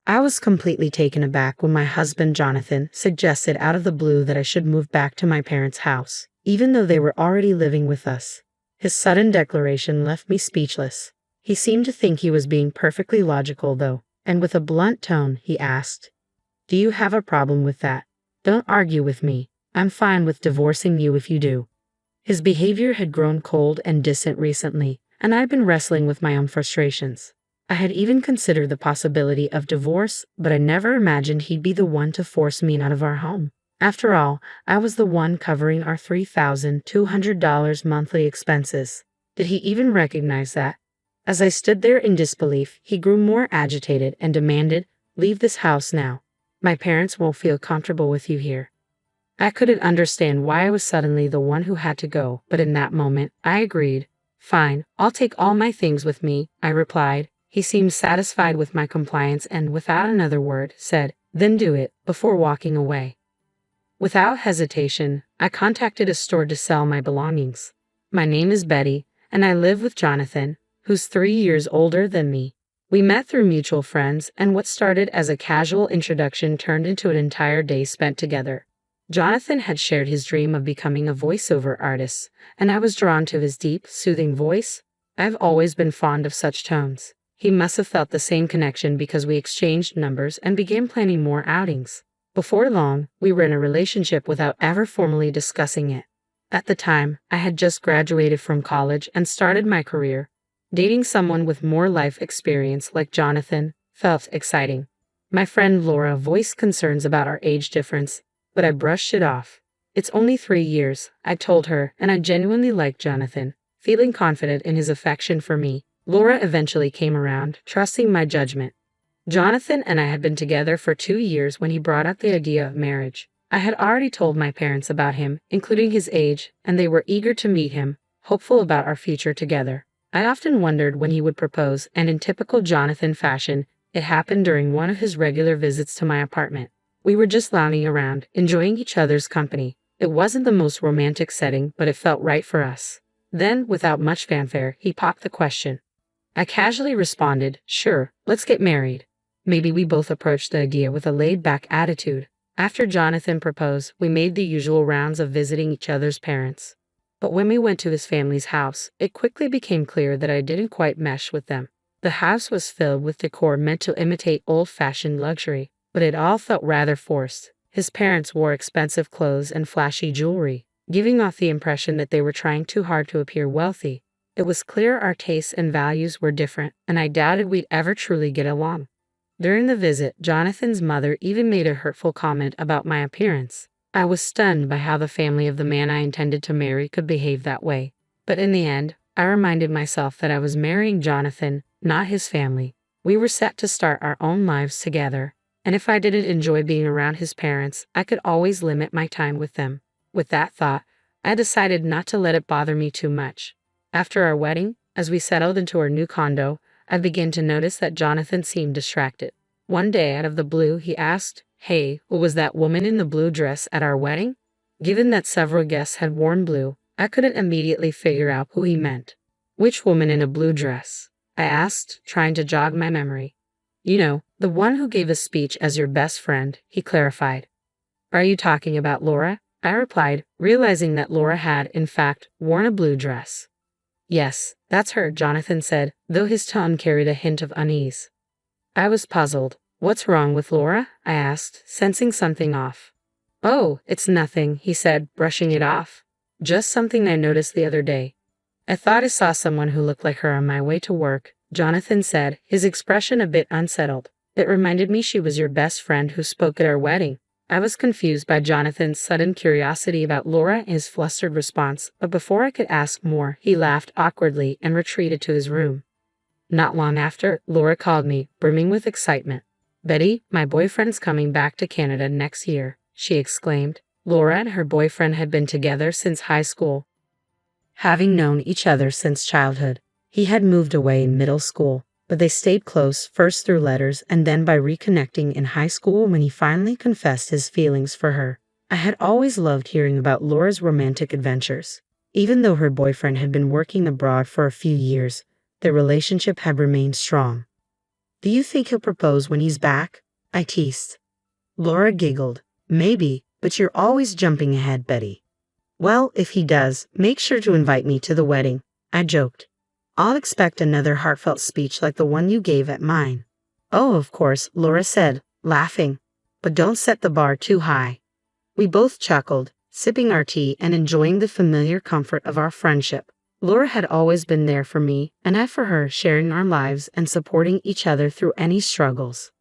I was completely taken aback when my husband Jonathan suggested out of the blue that I should move back to my parents' house, even though they were already living with us. His sudden declaration left me speechless. He seemed to think he was being perfectly logical, though, and with a blunt tone, he asked, "Do you have a problem with that? Don't argue with me. I'm fine with divorcing you if you do." His behavior had grown cold and distant recently, and I'd been wrestling with my own frustrations. I had even considered the possibility of divorce, but I never imagined he'd be the one to force me out of our home. After all, I was the one covering our $3,200 monthly expenses. Did he even recognize that? As I stood there in disbelief, he grew more agitated and demanded, "Leave this house now. My parents won't feel comfortable with you here." I couldn't understand why I was suddenly the one who had to go, but in that moment, I agreed. "Fine, I'll take all my things with me," I replied. He seemed satisfied with my compliance and, without another word, said, "Then do it," before walking away. Without hesitation, I contacted a store to sell my belongings. "My name is Betty, and I live with Jonathan, who's 3 years older than me. We met through mutual friends, and what started as a casual introduction turned into an entire day spent together." Jonathan had shared his dream of becoming a voiceover artist, and I was drawn to his deep, soothing voice. I've always been fond of such tones. He must have felt the same connection because we exchanged numbers and began planning more outings. Before long, we were in a relationship without ever formally discussing it. At the time, I had just graduated from college and started my career. Dating someone with more life experience like Jonathan felt exciting. My friend Laura voiced concerns about our age difference, but I brushed it off. "It's only 3 years," I told her, and I genuinely liked Jonathan. Feeling confident in his affection for me, Laura eventually came around, trusting my judgment. Jonathan and I had been together for 2 years when he brought up the idea of marriage. I had already told my parents about him, including his age, and they were eager to meet him, hopeful about our future together. I often wondered when he would propose, and in typical Jonathan fashion, it happened during one of his regular visits to my apartment. We were just lounging around, enjoying each other's company. It wasn't the most romantic setting, but it felt right for us. Then, without much fanfare, he popped the question. I casually responded, "Sure, let's get married." Maybe we both approached the idea with a laid-back attitude. After Jonathan proposed, we made the usual rounds of visiting each other's parents. But when we went to his family's house, it quickly became clear that I didn't quite mesh with them. The house was filled with decor meant to imitate old-fashioned luxury, but it all felt rather forced. His parents wore expensive clothes and flashy jewelry, giving off the impression that they were trying too hard to appear wealthy. It was clear our tastes and values were different, and I doubted we'd ever truly get along. During the visit, Jonathan's mother even made a hurtful comment about my appearance. I was stunned by how the family of the man I intended to marry could behave that way. But in the end, I reminded myself that I was marrying Jonathan, not his family. We were set to start our own lives together, and if I didn't enjoy being around his parents, I could always limit my time with them. With that thought, I decided not to let it bother me too much. After our wedding, as we settled into our new condo, I began to notice that Jonathan seemed distracted. One day, out of the blue, he asked, "Hey, who was that woman in the blue dress at our wedding?" Given that several guests had worn blue, I couldn't immediately figure out who he meant. "Which woman in a blue dress?" I asked, trying to jog my memory. "You know, the one who gave a speech as your best friend," he clarified. "Are you talking about Laura?" I replied, realizing that Laura had, in fact, worn a blue dress. "Yes, that's her," Jonathan said, though his tone carried a hint of unease. I was puzzled. "What's wrong with Laura?" I asked, sensing something off. "Oh, it's nothing," he said, brushing it off. "Just something I noticed the other day. I thought I saw someone who looked like her on my way to work," Jonathan said, his expression a bit unsettled. "It reminded me she was your best friend who spoke at our wedding." I was confused by Jonathan's sudden curiosity about Laura and his flustered response, but before I could ask more, he laughed awkwardly and retreated to his room. Not long after, Laura called me, brimming with excitement. "Betty, my boyfriend's coming back to Canada next year," she exclaimed. Laura and her boyfriend had been together since high school, having known each other since childhood. He had moved away in middle school, but they stayed close, first through letters and then by reconnecting in high school when he finally confessed his feelings for her. I had always loved hearing about Laura's romantic adventures. Even though her boyfriend had been working abroad for a few years, their relationship had remained strong. Do you think he'll propose when he's back? I teased. Laura giggled. Maybe, but you're always jumping ahead, Betty. Well, if he does, make sure to invite me to the wedding, I joked. I'll expect another heartfelt speech like the one you gave at mine. Oh, of course, Laura said, laughing. But don't set the bar too high. We both chuckled, sipping our tea and enjoying the familiar comfort of our friendship. Laura had always been there for me, and I for her, sharing our lives and supporting each other through any struggles.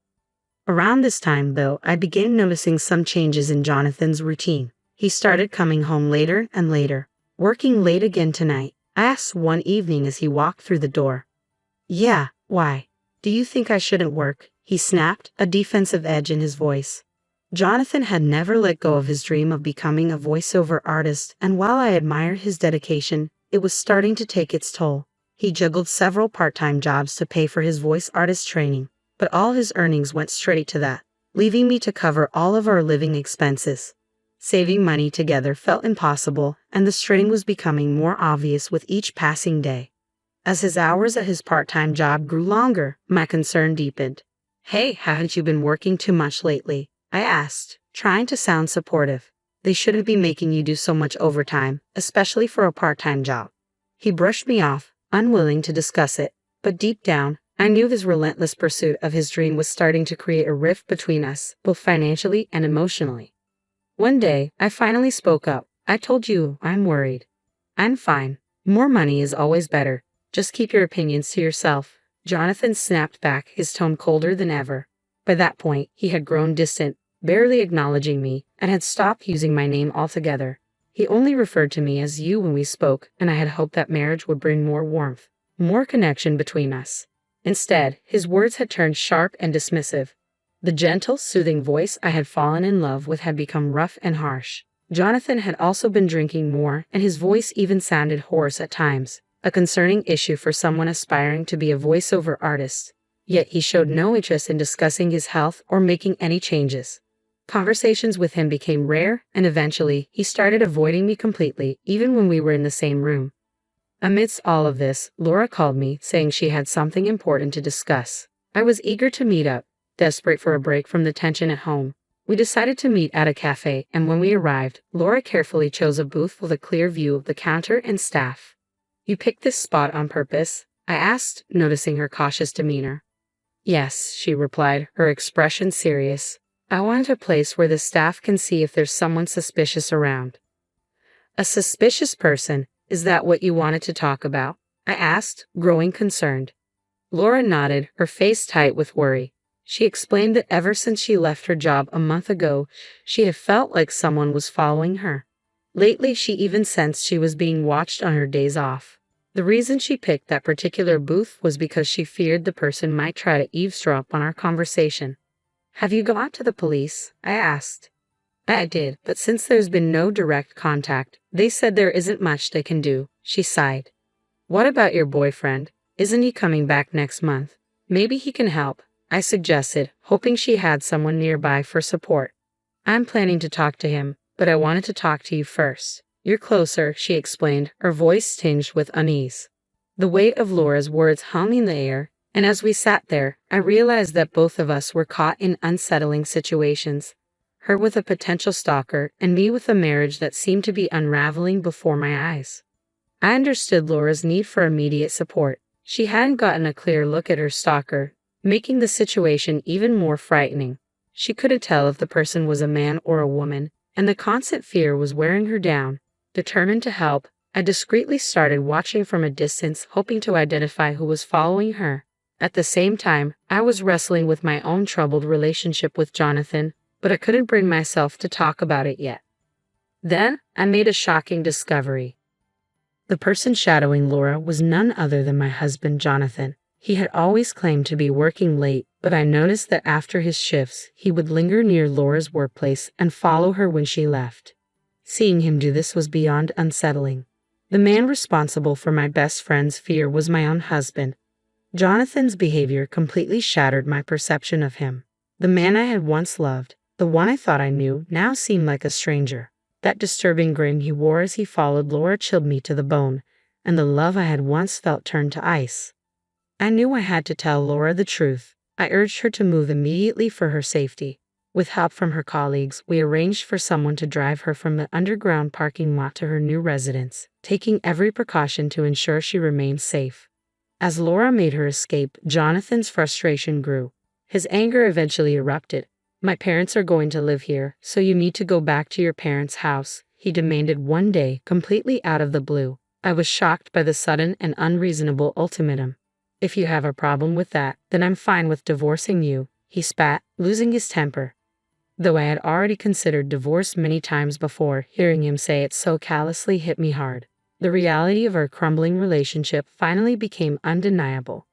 Around this time, though, I began noticing some changes in Jonathan's routine. He started coming home later and later. Working late again tonight, I asked one evening as he walked through the door. Yeah, why? Do you think I shouldn't work? He snapped, a defensive edge in his voice. Jonathan had never let go of his dream of becoming a voiceover artist, and while I admired his dedication, it was starting to take its toll. He juggled several part-time jobs to pay for his voice artist training, but all his earnings went straight to that, leaving me to cover all of our living expenses. Saving money together felt impossible, and the strain was becoming more obvious with each passing day. As his hours at his part-time job grew longer, my concern deepened. Hey, haven't you been working too much lately? I asked, trying to sound supportive. They shouldn't be making you do so much overtime, especially for a part-time job. He brushed me off, unwilling to discuss it, but deep down, I knew his relentless pursuit of his dream was starting to create a rift between us, both financially and emotionally. One day, I finally spoke up. I told you, I'm worried. I'm fine. More money is always better. Just keep your opinions to yourself. Jonathan snapped back, his tone colder than ever. By that point, he had grown distant, barely acknowledging me, and had stopped using my name altogether. He only referred to me as you when we spoke, and I had hoped that marriage would bring more warmth, more connection between us. Instead, his words had turned sharp and dismissive. The gentle, soothing voice I had fallen in love with had become rough and harsh. Jonathan had also been drinking more, and his voice even sounded hoarse at times, a concerning issue for someone aspiring to be a voiceover artist. Yet he showed no interest in discussing his health or making any changes. Conversations with him became rare, and eventually, he started avoiding me completely, even when we were in the same room. Amidst all of this, Laura called me, saying she had something important to discuss. I was eager to meet up, desperate for a break from the tension at home. We decided to meet at a cafe, and when we arrived, Laura carefully chose a booth with a clear view of the counter and staff. You picked this spot on purpose? I asked, noticing her cautious demeanor. Yes, she replied, her expression serious. I wanted a place where the staff can see if there's someone suspicious around. A suspicious person? Is that what you wanted to talk about? I asked, growing concerned. Laura nodded, her face tight with worry. She explained that ever since she left her job a month ago, she had felt like someone was following her. Lately, she even sensed she was being watched on her days off. The reason she picked that particular booth was because she feared the person might try to eavesdrop on our conversation. Have you gone to the police? I asked. I did, but since there's been no direct contact, they said there isn't much they can do, she sighed. What about your boyfriend? Isn't he coming back next month? Maybe he can help, I suggested, hoping she had someone nearby for support. I'm planning to talk to him, but I wanted to talk to you first. You're closer, she explained, her voice tinged with unease. The weight of Laura's words hung in the air, and as we sat there, I realized that both of us were caught in unsettling situations. Her with a potential stalker, and me with a marriage that seemed to be unraveling before my eyes. I understood Laura's need for immediate support. She hadn't gotten a clear look at her stalker, making the situation even more frightening. She couldn't tell if the person was a man or a woman, and the constant fear was wearing her down. Determined to help, I discreetly started watching from a distance, hoping to identify who was following her. At the same time, I was wrestling with my own troubled relationship with Jonathan, but I couldn't bring myself to talk about it yet. Then, I made a shocking discovery. The person shadowing Laura was none other than my husband, Jonathan. He had always claimed to be working late, but I noticed that after his shifts, he would linger near Laura's workplace and follow her when she left. Seeing him do this was beyond unsettling. The man responsible for my best friend's fear was my own husband. Jonathan's behavior completely shattered my perception of him. The man I had once loved, the one I thought I knew, now seemed like a stranger. That disturbing grin he wore as he followed Laura chilled me to the bone, and the love I had once felt turned to ice. I knew I had to tell Laura the truth. I urged her to move immediately for her safety. With help from her colleagues, we arranged for someone to drive her from the underground parking lot to her new residence, taking every precaution to ensure she remained safe. As Laura made her escape, Jonathan's frustration grew. His anger eventually erupted. "My parents are going to live here, so you need to go back to your parents' house," he demanded one day, completely out of the blue. I was shocked by the sudden and unreasonable ultimatum. "If you have a problem with that, then I'm fine with divorcing you," he spat, losing his temper. Though I had already considered divorce many times before, hearing him say it so callously hit me hard. The reality of our crumbling relationship finally became undeniable.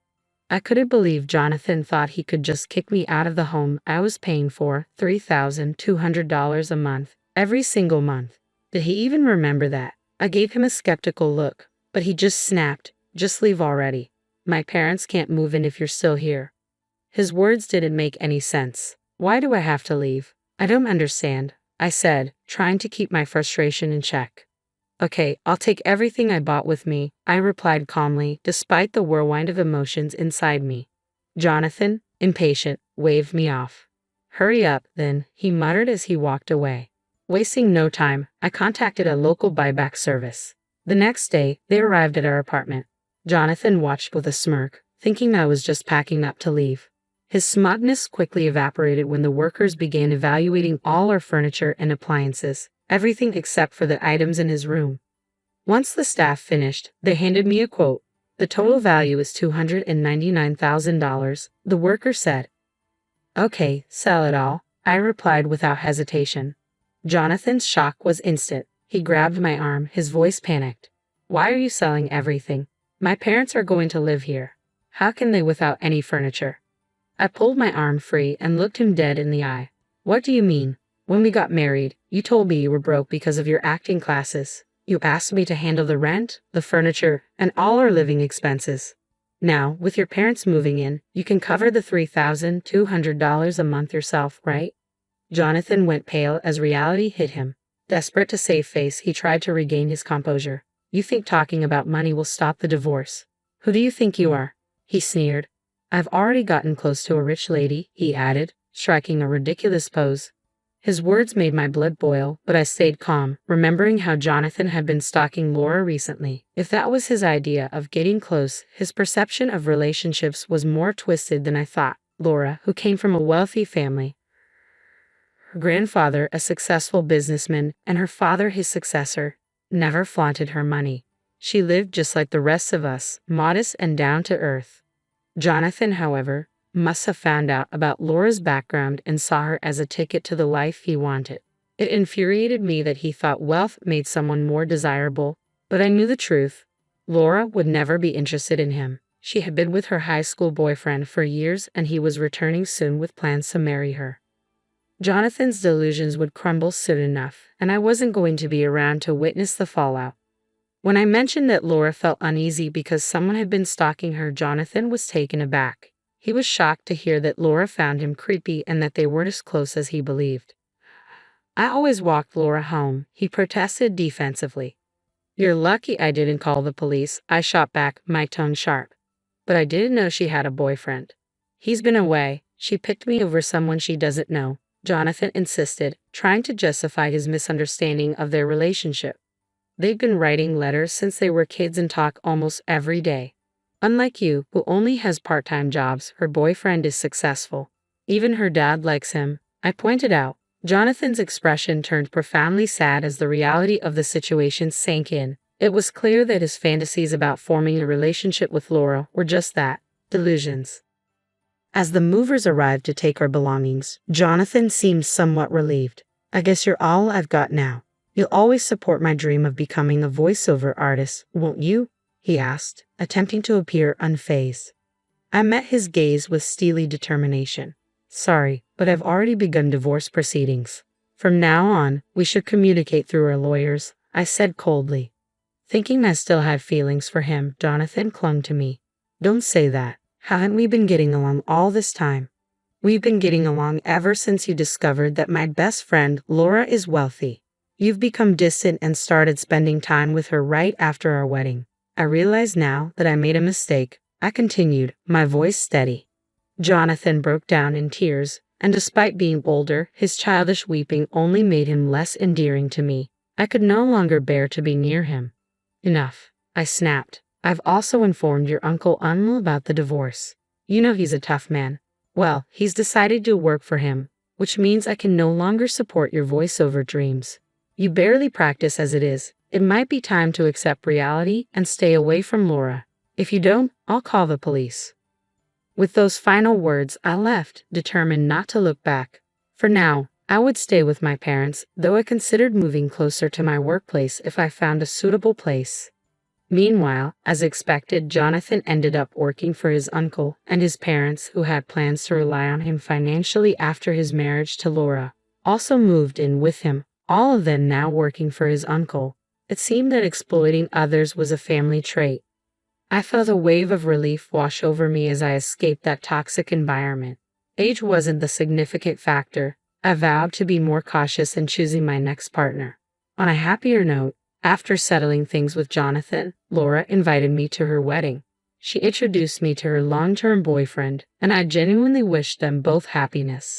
I couldn't believe Jonathan thought he could just kick me out of the home I was paying for $3,200 a month, every single month. Did he even remember that? I gave him a skeptical look, but he just snapped, "Just leave already. My parents can't move in if you're still here." His words didn't make any sense. "Why do I have to leave?" "I don't understand," I said, trying to keep my frustration in check. "Okay, I'll take everything I bought with me," I replied calmly, despite the whirlwind of emotions inside me. Jonathan, impatient, waved me off. "Hurry up, then," he muttered as he walked away. Wasting no time, I contacted a local buyback service. The next day, they arrived at our apartment. Jonathan watched with a smirk, thinking I was just packing up to leave. His smugness quickly evaporated when the workers began evaluating all our furniture and appliances, everything except for the items in his room. Once the staff finished, they handed me a quote. "The total value is $299,000, the worker said. "Okay, sell it all," I replied without hesitation. Jonathan's shock was instant. He grabbed my arm, his voice panicked. "Why are you selling everything? My parents are going to live here. How can they without any furniture?" I pulled my arm free and looked him dead in the eye. "What do you mean? When we got married, you told me you were broke because of your acting classes. You asked me to handle the rent, the furniture, and all our living expenses. Now, with your parents moving in, you can cover the $3,200 a month yourself, right?" Jonathan went pale as reality hit him. Desperate to save face, he tried to regain his composure. "You think talking about money will stop the divorce? Who do you think you are?" he sneered. "I've already gotten close to a rich lady," he added, striking a ridiculous pose. His words made my blood boil, but I stayed calm, remembering how Jonathan had been stalking Laura recently. If that was his idea of getting close, his perception of relationships was more twisted than I thought. Laura, who came from a wealthy family, her grandfather a successful businessman, and her father his successor, never flaunted her money. She lived just like the rest of us, modest and down to earth. Jonathan, however, must have found out about Laura's background and saw her as a ticket to the life he wanted. It infuriated me that he thought wealth made someone more desirable, but I knew the truth. Laura would never be interested in him. She had been with her high school boyfriend for years and he was returning soon with plans to marry her. Jonathan's delusions would crumble soon enough, and I wasn't going to be around to witness the fallout. When I mentioned that Laura felt uneasy because someone had been stalking her, Jonathan was taken aback. He was shocked to hear that Laura found him creepy and that they weren't as close as he believed. "I always walked Laura home," he protested defensively. "You're lucky I didn't call the police," I shot back, my tongue sharp. "But I didn't know she had a boyfriend." "He's been away. She picked me over someone she doesn't know," Jonathan insisted, trying to justify his misunderstanding of their relationship. "They've been writing letters since they were kids and talk almost every day. Unlike you, who only has part-time jobs, her boyfriend is successful. Even her dad likes him," I pointed out. Jonathan's expression turned profoundly sad as the reality of the situation sank in. It was clear that his fantasies about forming a relationship with Laura were just that, delusions. As the movers arrived to take our belongings, Jonathan seemed somewhat relieved. "I guess you're all I've got now. You'll always support my dream of becoming a voiceover artist, won't you?" he asked, attempting to appear unfazed. I met his gaze with steely determination. "Sorry, but I've already begun divorce proceedings. From now on, we should communicate through our lawyers," I said coldly. Thinking I still had feelings for him, Jonathan clung to me. "Don't say that. Haven't we been getting along all this time?" "We've been getting along ever since you discovered that my best friend, Laura, is wealthy. You've become distant and started spending time with her right after our wedding. I realize now that I made a mistake," I continued, my voice steady. Jonathan broke down in tears, and despite being older, his childish weeping only made him less endearing to me. I could no longer bear to be near him. Enough, I snapped. I've also informed your Uncle Uncle about the divorce. You know he's a tough man. Well, he's decided to work for him, which means I can no longer support your voiceover dreams. You barely practice as it is. It might be time to accept reality and stay away from Laura. If you don't, I'll call the police. With those final words, I left, determined not to look back. For now, I would stay with my parents, though I considered moving closer to my workplace if I found a suitable place. Meanwhile, as expected, Jonathan ended up working for his uncle, and his parents, who had plans to rely on him financially after his marriage to Laura, also moved in with him, all of them now working for his uncle. It seemed that exploiting others was a family trait. I felt a wave of relief wash over me as I escaped that toxic environment. Age wasn't the significant factor. I vowed to be more cautious in choosing my next partner. On a happier note, after settling things with Jonathan, Laura invited me to her wedding. She introduced me to her long-term boyfriend, and I genuinely wished them both happiness.